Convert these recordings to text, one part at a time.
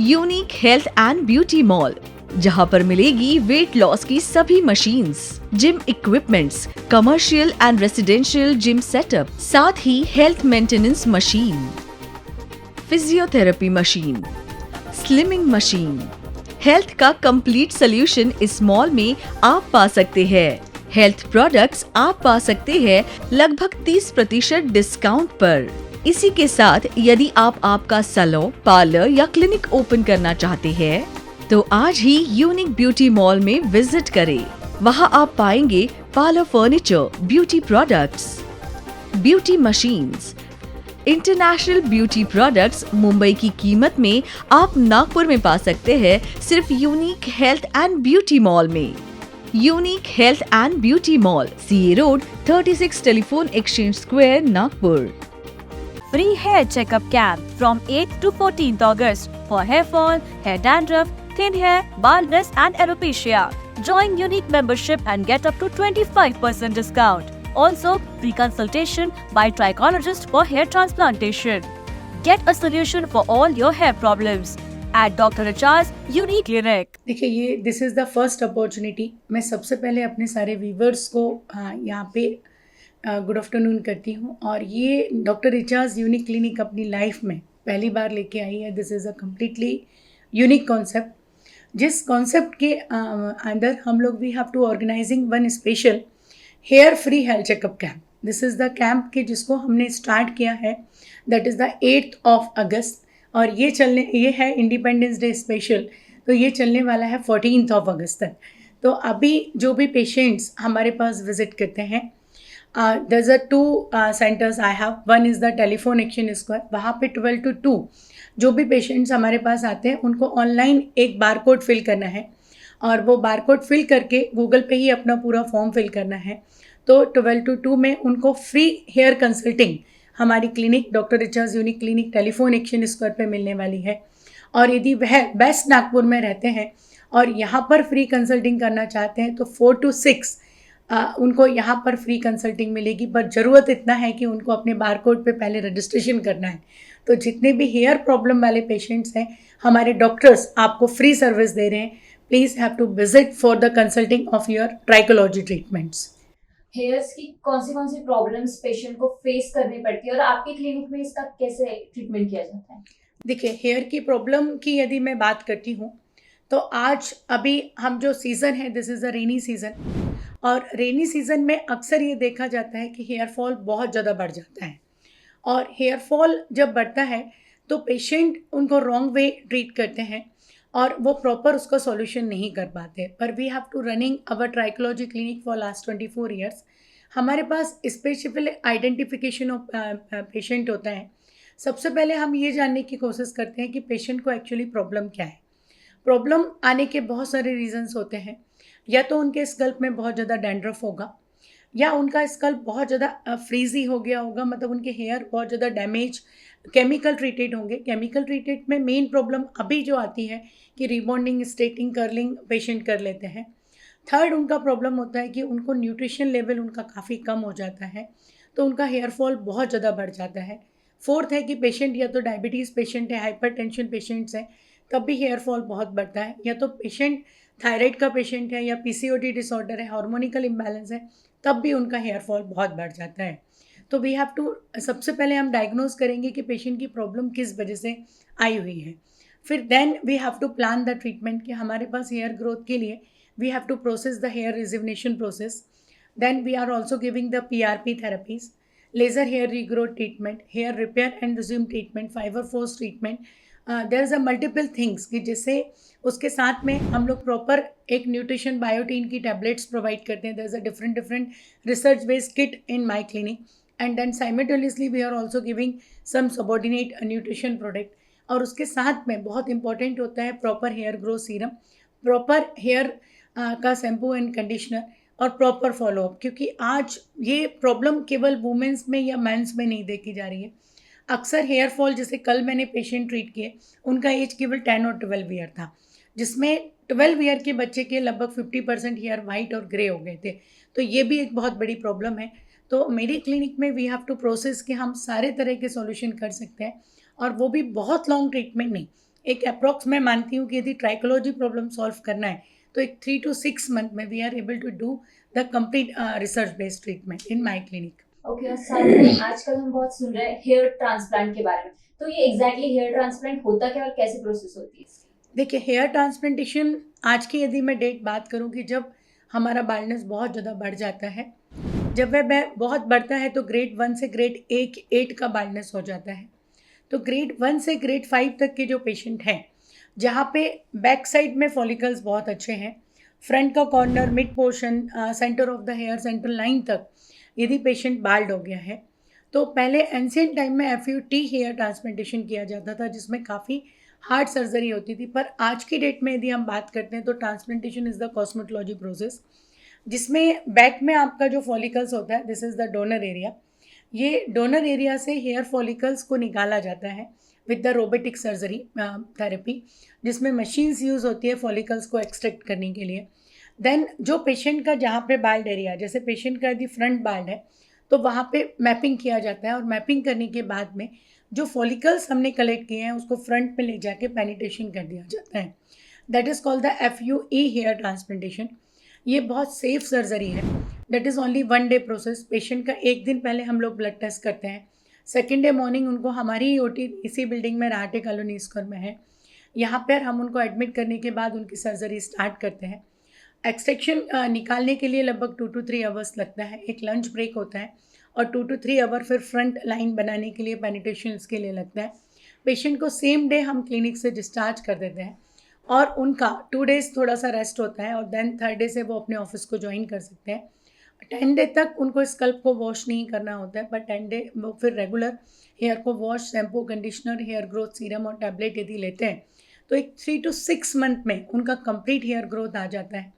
Unique health and beauty mall, जहां पर मिलेगी वेट लॉस की सभी machines, gym equipments, commercial and residential gym setup, साथ ही health maintenance machine, physiotherapy machine, slimming machine, health का कंप्लीट सोल्यूशन इस मॉल में आप पा सकते हैं। हेल्थ प्रोडक्ट्स आप पा सकते हैं लगभग 30% डिस्काउंट पर। इसी के साथ यदि आप आपका सैलून, पार्लर या क्लिनिक ओपन करना चाहते हैं, तो आज ही यूनिक ब्यूटी मॉल में विजिट करें। वहां आप पाएंगे parlour furniture, beauty products, beauty machines, international beauty products Mumbai की कीमत में आप नागपुर में पा सकते हैं सिर्फ unique health and beauty mall में। Unique health and beauty mall, CA road, 36 telephone exchange square, Nagpur. Free hair checkup camp from 8th to 14th August for hair fall, hair dandruff, thin hair, baldness and alopecia. Join Unique membership and get up to 25% discount. Also, free consultation by trichologist for hair transplantation. Get a solution for all your hair problems at Dr. Richard's Unique Clinic. देखिए, ये this is the first opportunity. मैं सबसे पहले अपने सारे viewers को यहाँ पे गुड आफ्टरनून करती हूँ। और ये डॉक्टर रिचार्ड्स यूनिक क्लिनिक अपनी लाइफ में पहली बार लेके आई है। This is a completely unique concept, जिस कॉन्सेप्ट के अंदर हम लोग we have to organising one special hair free health checkup camp. This is the camp के जिसको हमने स्टार्ट किया है, that is the 8th of August। और ये है इंडिपेंडेंस डे स्पेशल, तो ये चलने वाला है 14th of August तक। तो अभी जो भी पेशेंट्स हमारे पास विजिट करते हैं, there's a two centers I have. One is the telephone action square, वहाँ पे 12 to 2 जो भी पेशेंट्स हमारे पास आते हैं उनको ऑनलाइन एक बार कोड फिल करना है, और वो बार कोड फिल करके गूगल पे ही अपना पूरा फॉर्म फिल करना है। तो 12 to 2 में उनको फ्री हेयर कंसल्टिंग हमारी clinic doctor Richards unique clinic telephone action square पे मिलने वाली है। और यदि वह बेस्ट नागपुर में रहते हैं और यहाँ पर फ्री कंसल्टिंग करना चाहते हैं तो 4 to 6 उनको यहाँ पर फ्री कंसल्टिंग मिलेगी। पर ज़रूरत इतना है कि उनको अपने बारकोड पे पहले रजिस्ट्रेशन करना है। तो जितने भी हेयर प्रॉब्लम वाले पेशेंट्स हैं, हमारे डॉक्टर्स आपको फ्री सर्विस दे रहे हैं। Please have to visit for the consulting of your trichology treatments. Hairs की कौन सी प्रॉब्लम्स पेशेंट को फेस करनी पड़ती है और आपके क्लिनिक में इसका कैसे ट्रीटमेंट किया जाता है? देखिए, हेयर की प्रॉब्लम की यदि मैं बात करती हूँ तो आज अभी हम जो सीज़न है, this is a rainy season. और रेनी सीज़न में अक्सर ये देखा जाता है कि हेयर फॉल बहुत ज़्यादा बढ़ जाता है। और हेयर फॉल जब बढ़ता है तो पेशेंट उनको रॉन्ग वे ट्रीट करते हैं और वो प्रॉपर उसका सॉल्यूशन नहीं कर पाते। पर we have to running our trichology clinic for last 24 years. हमारे पास स्पेसिफिक आइडेंटिफिकेशन ऑफ पेशेंट होता है। सबसे पहले हम ये जानने की कोशिश करते हैं कि पेशेंट को एक्चुअली प्रॉब्लम क्या है। प्रॉब्लम आने के बहुत सारे रीजंस होते हैं। या तो उनके स्कल्प में बहुत ज़्यादा डैंड्रफ होगा, या उनका स्कल्प बहुत ज़्यादा फ्रीजी हो गया होगा, मतलब उनके हेयर बहुत ज़्यादा डैमेज केमिकल ट्रीटेड होंगे। केमिकल ट्रीटेड में मेन प्रॉब्लम अभी जो आती है कि रिबॉन्डिंग, स्ट्रेटिंग, कर्लिंग पेशेंट कर लेते हैं। थर्ड उनका प्रॉब्लम होता है कि उनको न्यूट्रिशन लेवल उनका काफ़ी कम हो जाता है, तो उनका हेयर फॉल बहुत ज़्यादा बढ़ जाता है। फोर्थ है कि पेशेंट या तो डायबिटीज़ पेशेंट है, हाइपरटेंशन पेशेंट्स हैं, तब भी हेयर फॉल बहुत बढ़ता है। या तो पेशेंट थायराइड का पेशेंट है, या पीसीओडी डिसऑर्डर है, हार्मोनिकल इम्बैलेंस है, तब भी उनका हेयर फॉल बहुत बढ़ जाता है। तो वी हैव टू, सबसे पहले हम डायग्नोज करेंगे कि पेशेंट की प्रॉब्लम किस वजह से आई हुई है। फिर then we have to plan the treatment कि हमारे पास हेयर ग्रोथ के लिए we have to process the hair rejuvenation process. Then we are also giving the PRP therapies, laser hair regrowth treatment, hair repair and resume treatment, fibre force treatment. There is a multiple things कि जिससे उसके साथ में हम लोग proper एक nutrition biotin की tablets provide करते हैं। There is a different research based kit in my clinic, and then simultaneously we are also giving some subordinate nutrition product. और उसके साथ में बहुत इंपॉर्टेंट होता है proper hair growth serum, proper hair का शैम्पू एंड कंडीशनर, और proper follow up. क्योंकि आज ये प्रॉब्लम केवल वुमेंस में या मेंस में नहीं देखी जा रही है। अक्सर हेयर फॉल, जैसे कल मैंने पेशेंट ट्रीट किए, उनका एज केवल 10 और 12 ईयर था, जिसमें 12 ईयर के बच्चे के लगभग 50% हेयर वाइट और ग्रे हो गए थे। तो ये भी एक बहुत बड़ी प्रॉब्लम है। तो मेरी क्लिनिक में वी हैव टू प्रोसेस कि हम सारे तरह के सॉल्यूशन कर सकते हैं, और वो भी बहुत लॉन्ग ट्रीटमेंट नहीं, एक अप्रॉक्स मैं मानती हूँ कि यदि ट्राइकोलॉजी प्रॉब्लम सॉल्व करना है तो एक 3 to 6 मंथ में we are able to do the complete research based treatment in my clinic. Okay, और साथ में आजकल हम बहुत सुन रहे हैं हेयर ट्रांसप्लांट के बारे में, तो ये एग्जैक्टली हेयर ट्रांसप्लांट होता क्या और कैसे प्रोसेस होती है इसकी? देखिए, हेयर ट्रांसप्लांटेशन आज की यदि मैं डेट बात करूं कि जब हमारा बाल्डनेस बहुत ज़्यादा बढ़ जाता है, जब वह बहुत बढ़ता है तो ग्रेड 1 से ग्रेड 8 का बाल्डनेस हो जाता है। तो ग्रेड 1 से ग्रेड 5 तक के जो पेशेंट हैं, जहाँ पे बैक साइड में फॉलिकल्स बहुत अच्छे हैं, फ्रंट का corner, mid portion, centre of the hair, centre line तक यदि पेशेंट बाल्ड हो गया है, तो पहले एंशिएंट टाइम में FUT हेयर ट्रांसप्लांटेशन किया जाता था, जिसमें काफ़ी हार्ड सर्जरी होती थी। पर आज की डेट में यदि हम बात करते हैं तो transplantation is the cosmetology process, जिसमें बैक में आपका जो फॉलिकल्स होता है, this is the donor area. ये डोनर एरिया से हेयर फॉलिकल्स को निकाला जाता है with the robotic surgery therapy, जिसमें मशीन्स यूज़ होती है फॉलिकल्स को एक्सट्रैक्ट करने के लिए। देन जो पेशेंट का जहाँ पे बाल्ड एरिया, जैसे पेशेंट का यदि फ्रंट बाल्ड है तो वहाँ पे मैपिंग किया जाता है, और मैपिंग करने के बाद में जो फॉलिकल्स हमने कलेक्ट किए हैं उसको फ्रंट में ले जाके पेनिट्रेशन कर दिया जाता है। That is called the FUE hair transplantation. ये बहुत सेफ सर्जरी है। That is only 1 day process. Patient का एक दिन पहले हम लोग ब्लड टेस्ट करते हैं, सेकेंड डे मॉर्निंग उनको हमारी OT इसी बिल्डिंग में राहटे कॉलोनी स्क्वायर में है, यहाँ पर हम उनको एडमिट करने के बाद उनकी सर्जरी स्टार्ट करते हैं। एक्सट्रैक्शन निकालने के लिए लगभग 2 to 3 आवर्स लगता है, एक लंच ब्रेक होता है, और 2 to 3 आवर फिर फ्रंट लाइन बनाने के लिए, पेनिट्रेशन के लिए लगता है। पेशेंट को सेम डे हम क्लिनिक से डिस्चार्ज कर देते हैं, और उनका 2 डेज़ थोड़ा सा रेस्ट होता है, और देन 3rd डे से वो अपने ऑफिस को ज्वाइन कर सकते हैं। 10 डे तक उनको स्कल्प को वॉश नहीं करना होता है, पर 10 डे वो फिर रेगुलर हेयर को wash, shampoo, conditioner, hair growth serum और टैबलेट यदि लेते हैं तो एक 3 to 6 मंथ में उनका कंप्लीट हेयर ग्रोथ आ जाता है।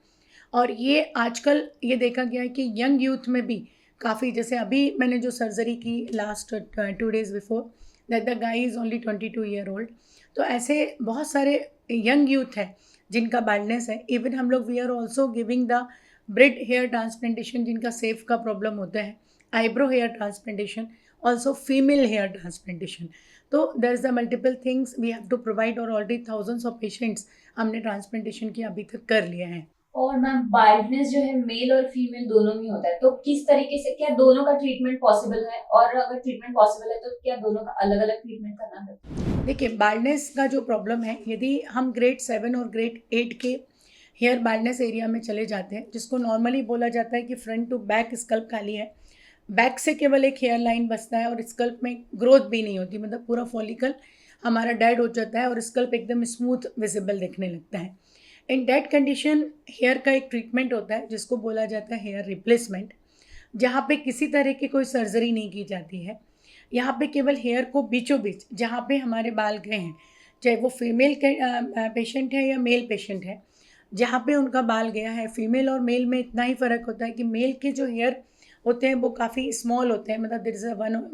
और ये आजकल ये देखा गया है कि यंग यूथ में भी काफ़ी, जैसे अभी मैंने जो सर्जरी की last 2 days before, that the guy is only 22 year old। तो ऐसे बहुत सारे यंग यूथ हैं जिनका बाल्डनेस है। इवन हम लोग we are also giving the beard hair transplantation, जिनका सेफ का प्रॉब्लम होता है, eyebrow hair transplantation, also female hair transplantation. तो there is the multiple things we have to provide, और ऑलरेडी थाउजेंड्स ऑफ पेशेंट्स हमने ट्रांसप्लांटेशन की अभी तक कर लिए हैं। और मैम, बाल्डनेस जो है मेल और फीमेल दोनों में होता है, तो किस तरीके से, क्या दोनों का ट्रीटमेंट पॉसिबल है, और अगर ट्रीटमेंट पॉसिबल है तो क्या दोनों का अलग अलग ट्रीटमेंट करना है? देखिए, बाल्डनेस का जो प्रॉब्लम है, यदि हम ग्रेड 7 और ग्रेड 8 के हेयर बाल्डनेस एरिया में चले जाते हैं, जिसको नॉर्मली बोला जाता है कि फ्रंट टू बैक स्कल्प खाली है, बैक से केवल एक हेयर लाइन बचता है, और स्कल्प में ग्रोथ भी नहीं होती, मतलब पूरा फॉलिकल हमारा डेड हो जाता है और स्कल्प एकदम स्मूथ विजिबल दिखने लगता है। इन डेड कंडीशन हेयर का एक ट्रीटमेंट होता है जिसको बोला जाता है हेयर रिप्लेसमेंट, जहाँ पे किसी तरह की कोई सर्जरी नहीं की जाती है। यहाँ पे केवल हेयर को बीचों बीच, जहाँ पे हमारे बाल गए हैं, चाहे वो फीमेल पेशेंट है या मेल पेशेंट है, जहाँ पे उनका बाल गया है, फीमेल और मेल में इतना ही फ़र्क होता है कि मेल के जो हेयर होते हैं वो काफ़ी स्मॉल होते हैं, मतलब there is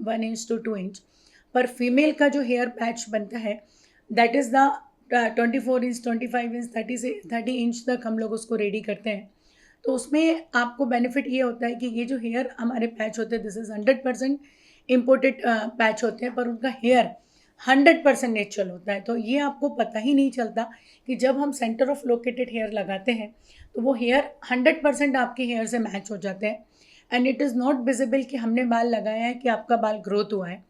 1 inch to 2 inch, पर फीमेल का जो हेयर पैच बनता है that is the 24 inch, 25 inch, 30 inch तक हम लोग उसको रेडी करते हैं। तो उसमें आपको बेनिफिट ये होता है कि ये जो हेयर हमारे पैच होते हैं, दिस इज़ 100% इम्पोर्टेड पैच होते हैं, पर उनका हेयर 100% नेचुरल होता है। तो ये आपको पता ही नहीं चलता कि जब हम सेंटर ऑफ लोकेटेड हेयर लगाते हैं तो वो हेयर 100% आपके हेयर से मैच हो जाते हैं, and it is not visible कि हमने बाल लगाया है कि आपका बाल ग्रोथ हुआ है।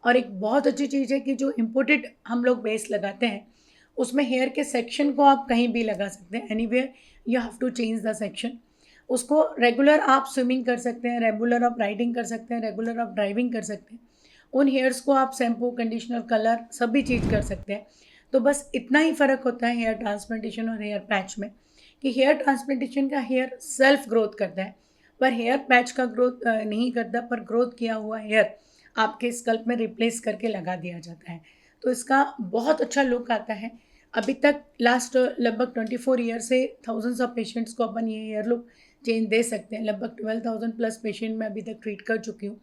और एक बहुत अच्छी चीज़ है कि जो इम्पोर्टेड हम लोग बेस लगाते हैं उसमें हेयर के सेक्शन को आप कहीं भी लगा सकते हैं, anywhere you have to change the section. उसको रेगुलर आप स्विमिंग कर सकते हैं, रेगुलर आप राइडिंग कर सकते हैं, रेगुलर आप ड्राइविंग कर सकते हैं। उन हेयर्स को आप शैम्पू, कंडीशनर, कलर सभी चीज़ कर सकते हैं। तो बस इतना ही फ़र्क होता है हेयर ट्रांसप्लांटेशन और हेयर पैच में, कि हेयर ट्रांसप्लांटेशन का हेयर सेल्फ ग्रोथ करता है, पर हेयर पैच का ग्रोथ नहीं करता, पर ग्रोथ किया हुआ हेयर आपके स्कल्प में रिप्लेस करके लगा दिया जाता है। तो इसका बहुत अच्छा लुक आता है। अभी तक लास्ट लगभग 24 ईयर से थाउजेंड्स ऑफ पेशेंट्स को अपन ये हेयर लुक चेंज दे सकते हैं। लगभग 12,000 प्लस पेशेंट मैं अभी तक ट्रीट कर चुकी हूँ,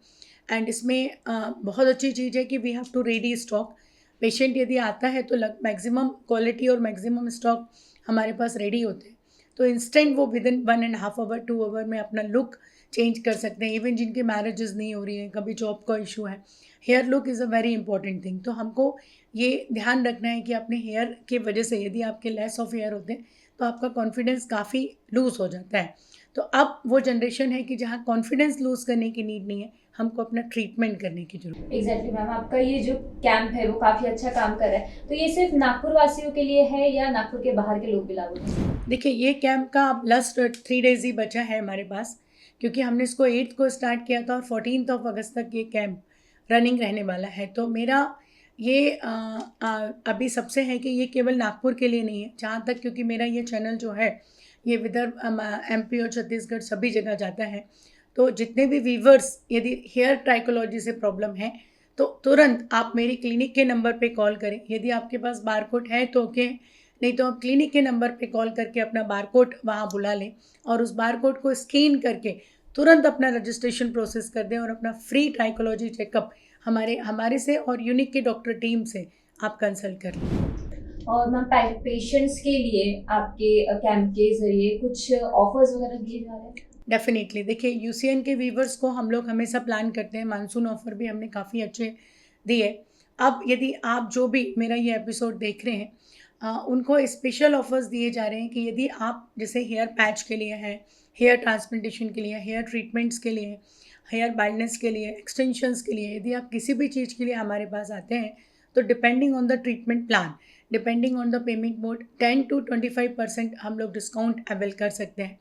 एंड इसमें बहुत अच्छी चीज़ है कि we have to ready stock. Patient यदि आता है तो मैक्सिमम क्वालिटी और मैक्सिमम स्टॉक हमारे पास रेडी होते हैं, तो इंस्टेंट वो विदिन 1.5 आवर 2 आवर में अपना लुक चेंज कर सकते हैं। इवन जिनके मैरिजेस नहीं हो रही है, कभी जॉब का इशू है, hair look is a very important thing. तो हमको ये ध्यान रखना है कि अपने हेयर की वजह से यदि आपके लेस ऑफ हेयर होते हैं तो आपका कॉन्फिडेंस काफ़ी लूज़ हो जाता है। तो अब वो जनरेशन है कि जहाँ कॉन्फिडेंस लूज़ करने की नीड नहीं है, हमको अपना ट्रीटमेंट करने की जरूरत है। एग्जैक्टली मैम, आपका ये जो कैंप है वो काफी अच्छा काम कर रहा है। तो ये सिर्फ नागपुर वासियों के लिए है या नागपुर के बाहर के लोग भी लागू हैं? देखिए, ये कैंप का अब लास्ट 3 डेज़ ही बचा है हमारे पास, क्योंकि हमने इसको 8th को स्टार्ट किया था और 14th अगस्त तक ये कैंप रनिंग रहने वाला है। तो मेरा ये अभी सबसे है कि ये केवल नागपुर के लिए नहीं है, जहाँ तक, क्योंकि मेरा ये चैनल जो है ये विदर्भ, MP और छत्तीसगढ़ सभी जगह जाता है। तो जितने भी वीवर्स यदि हेयर ट्राइकोलॉजी से प्रॉब्लम है तो तुरंत आप मेरी क्लिनिक के नंबर पे कॉल करें। यदि आपके पास बारकोड है तो ओके, नहीं तो आप क्लिनिक के नंबर पे कॉल करके अपना बारकोड वहाँ बुला लें और उस बारकोड को स्कैन करके तुरंत अपना रजिस्ट्रेशन प्रोसेस कर दें और अपना फ्री ट्राइकोलॉजी चेकअप हमारे से और यूनिक के डॉक्टर टीम से आप कंसल्ट कर लें। और मैम, पेशेंट्स के लिए आपके कैंप के जरिए कुछ ऑफर्स वगैरह दिए जा रहे हैं? डेफिनेटली, देखिए, यूसीएन के वीवर्स को हम लोग हमेशा प्लान करते हैं, मानसून ऑफर भी हमने काफ़ी अच्छे दिए। अब यदि आप जो भी मेरा ये एपिसोड देख रहे हैं उनको स्पेशल ऑफर्स दिए जा रहे हैं कि यदि आप जैसे हेयर पैच के लिए हैं, हेयर ट्रांसप्लांटेशन के लिए, हेयर ट्रीटमेंट्स के लिए, हेयर बाल्डनेस के लिए, एक्सटेंशंस के लिए, यदि आप किसी भी चीज़ के लिए हमारे पास आते हैं तो depending on the treatment plan, depending on the payment mode, 10 to 25% हम लोग डिस्काउंट अवेल कर सकते हैं।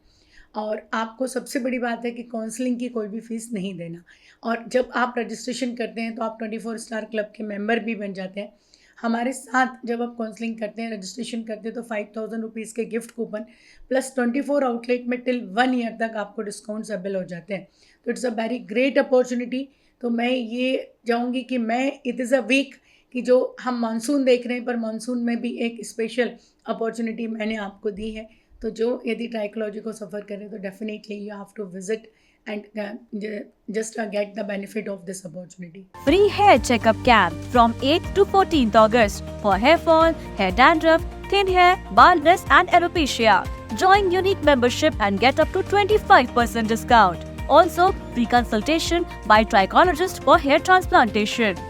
और आपको सबसे बड़ी बात है कि काउंसलिंग की कोई भी फीस नहीं देना। और जब आप रजिस्ट्रेशन करते हैं तो आप 24 स्टार क्लब के मेंबर भी बन जाते हैं। हमारे साथ जब आप काउंसलिंग करते हैं, रजिस्ट्रेशन करते हैं तो 5000 रुपीज़ के गिफ्ट कूपन प्लस 24 आउटलेट में टिल 1 ईयर तक आपको डिस्काउंट्स अवेल हो जाते हैं। तो it's a very great opportunity. तो मैं ये चाहूँगी कि इट इज़ अ वीक कि जो हम मानसून देख रहे हैं, पर मानसून में भी एक स्पेशल अपॉर्चुनिटी मैंने आपको दी है। तो जो यदि ट्राइकोलॉजी को सफ़र करें तो definitely you have to visit and just get the benefit of this opportunity. Free hair checkup camp from 8th to 14th August for hair fall, hair dandruff, thin hair, baldness and alopecia. Join unique membership and get up to 25% discount. Also, free consultation by trichologist for hair transplantation.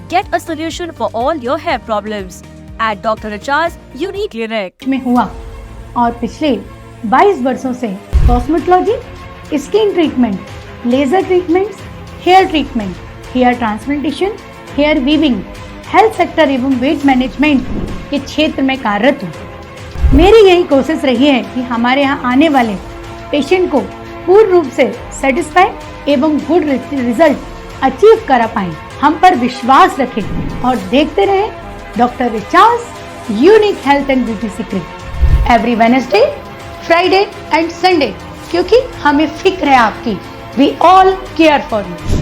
Get a solution for all your hair problems at Dr. Richard's Unique Clinic. में हुआ और पिछले 22 वर्षों से cosmetology, skin treatment, laser treatments, hair treatment, hair transplantation, hair weaving, health sector एवं weight management के क्षेत्र में कार्यरत हूँ। मेरी यही कोशिश रही है कि हमारे यहाँ आने वाले पेशेंट को पूर्ण रूप से सेटिस्फाई एवं गुड रिजल्ट अचीव करा पाएं। हम पर विश्वास रखें और देखते रहें doctor Richards unique health and beauty secret every Wednesday, Friday and Sunday, क्योंकि हमें फिक्र है आपकी। We all care for you.